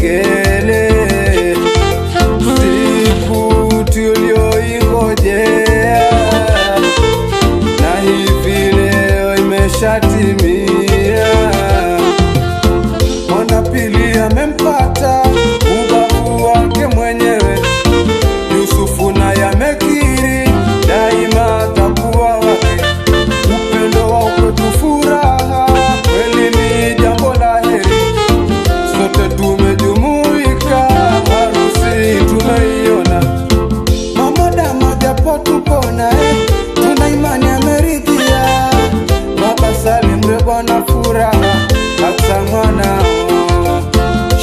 vigelegele, siku tulioingojea na hivi leo imeshatimia. Mwana pili amempata ubavu wake mwenyewe, Yusufu naye amekiri daima atakuwa wake. Upendo wa kwetu furaha, kweli ni jambo la heri. Sote tumejumuika, harusi tumeiona. Mama dama japo tupona, tuna imani ameridhia. Baba Salim mrembo na furaha, hata mwanao.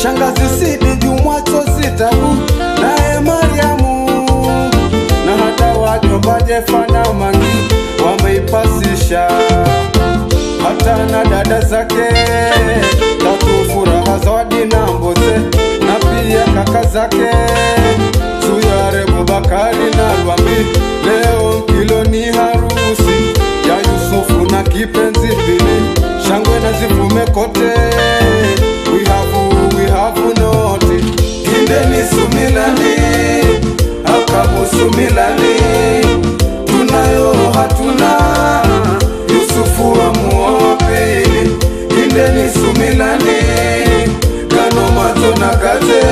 Shangazi Sidi Jumwa Sitabu naye Mariamu, na hata wajomba Jefa na Mangi wameipasisha. Hata na dada zake Tatu, Furaha, Zawadi na Mboze, na pia kaka zake Suyare, Bubakari na Lwambi. Leo kilo ni harusi ya Yusufu na kipenzi Bili. Shangwe na zivume kote, we have noti. Kindeni Sumilani, Akabu Sumilani, tunayo hatuna, Yusufu wa muoa pili. Kindeni Sumilani, Gano Mato na Kate,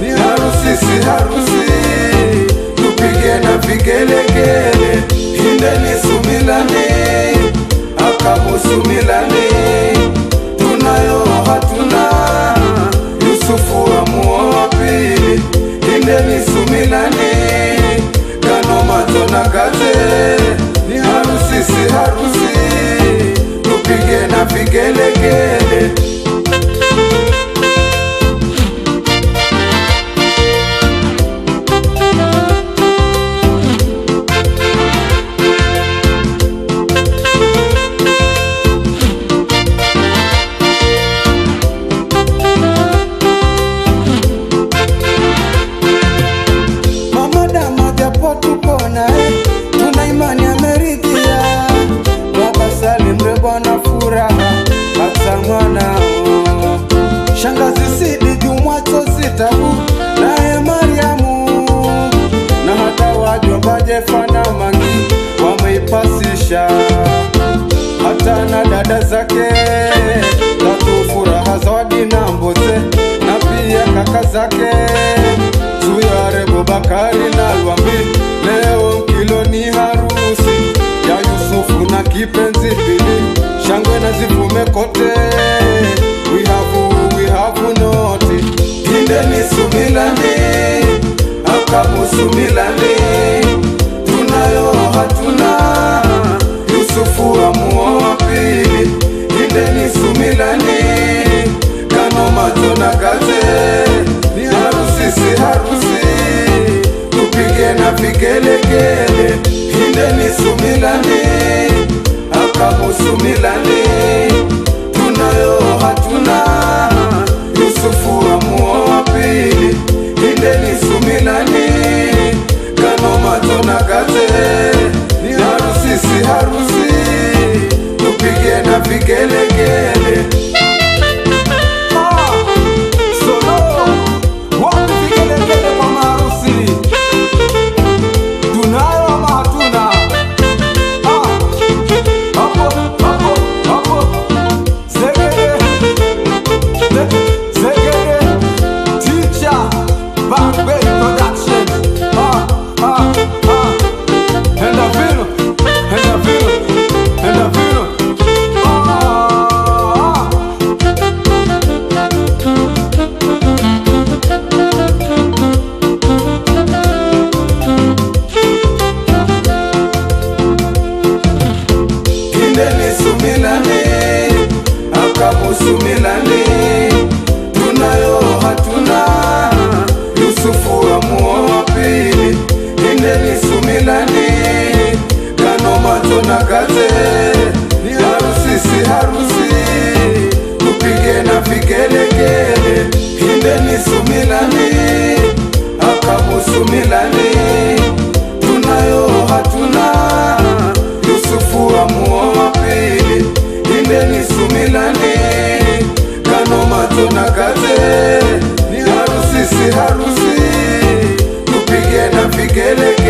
ni harusi si harusi, tupige na vigelegele. Kindeni Sumilani, Akabu Sumilani, tunayo hatuna, Yusufu wa muoa pili. Kindeni Sumilani, Gano Mato na Kate, ni harusi si harusi, tupige na vigelegele. Tuna imani ameridhia. Baba Salim mrembo na furaha, hata mwanao. Shangazi Sidi Jumwa Sitabu naye Mariamu, na hata wajomba Jefa na Mangi wameipasisha. Hata na dada zake Tatu, Furaha, Zawadi na Mboze, na pia kaka zake Suyare, Bubakari na Lwambi. Leo kilo ni harusi ya Yusufu na kipenzi Bili. Shangwe na zivume kote, we have noti. Kindeni Sumilani, Akabu Sumilani, tunayo hatuna, Yusufu wa muoa pili. Kindeni Sumilani, Gano Mato na Kate, ni harusi si harusi, tupige na vigelegele. Kindeni Sumilani, Akabu Sumilani, tunayo hatuna, Yusufu wa muoa pili. Kindeni Sumilani, Gano Mato na Kate, ni harusi si harusi, tupige na vigelegele. Kindeni Sumilani, Akabu Sumilani, tunayo hatuna, Yusufu wa muoa pili. Kindeni Sumilani, Gano Mato na Kate, ni harusi si harusi, tupige na vigelegele. Kindeni Sumilani, Akabu Sumilani, tunayo hatuna, Yusufu wa muoa pili. Kindeni Sumilani, Gano Mato na Kate, sisi harusi, tupige na vigelegele.